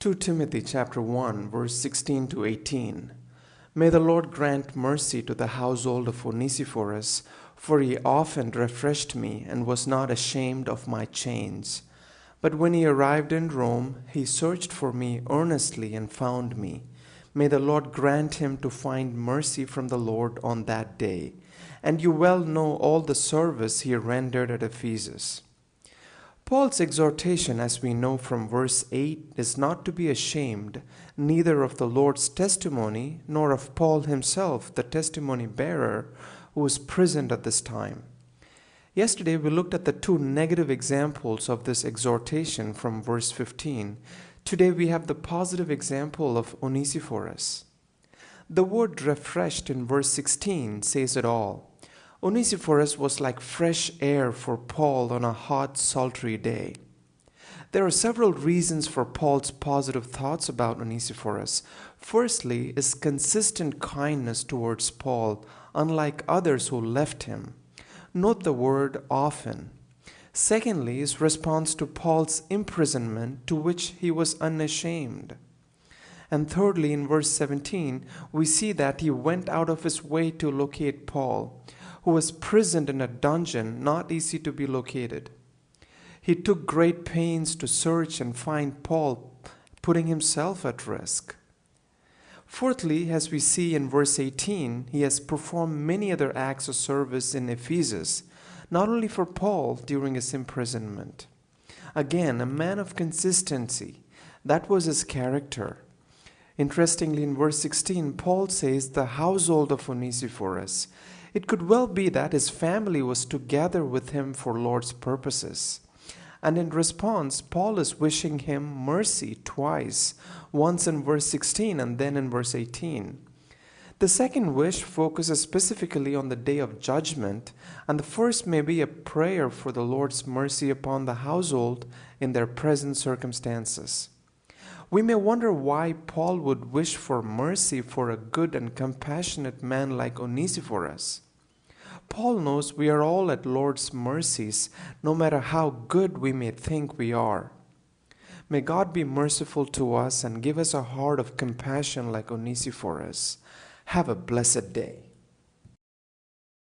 2 Timothy chapter 1 verse 16 to 18. May the Lord grant mercy to the household of Onesiphorus, for he often refreshed me and was not ashamed of my chains. But when he arrived in Rome, he searched for me earnestly and found me. May the Lord grant him to find mercy from the Lord on that day. And you well know all the service he rendered at Ephesus. Paul's exhortation, as we know from verse 8, is not to be ashamed, neither of the Lord's testimony, nor of Paul himself, the testimony bearer, who was present at this time. Yesterday we looked at the two negative examples of this exhortation from verse 15. Today we have the positive example of Onesiphorus. The word refreshed in verse 16 says it all. Onesiphorus was like fresh air for Paul on a hot, sultry day. There are several reasons for Paul's positive thoughts about Onesiphorus. Firstly, his consistent kindness towards Paul, unlike others who left him. Note the word often. Secondly, his response to Paul's imprisonment, to which he was unashamed. And thirdly, in verse 17, we see that he went out of his way to locate Paul, who was prisoned in a dungeon not easy to be located. He took great pains to search and find Paul, putting himself at risk. Fourthly, as we see in verse 18, he has performed many other acts of service in Ephesus, not only for Paul during his imprisonment. Again, a man of consistency. That was his character. Interestingly, in verse 16, Paul says, the household of Onesiphorus. It could well be that his family was together with him for Lord's purposes. And in response, Paul is wishing him mercy twice, once in verse 16 and then in verse 18. The second wish focuses specifically on the day of judgment, and the first may be a prayer for the Lord's mercy upon the household in their present circumstances. We may wonder why Paul would wish for mercy for a good and compassionate man like Onesiphorus. Paul knows we are all at Lord's mercies, no matter how good we may think we are. May God be merciful to us and give us a heart of compassion like Onesiphorus. Have a blessed day.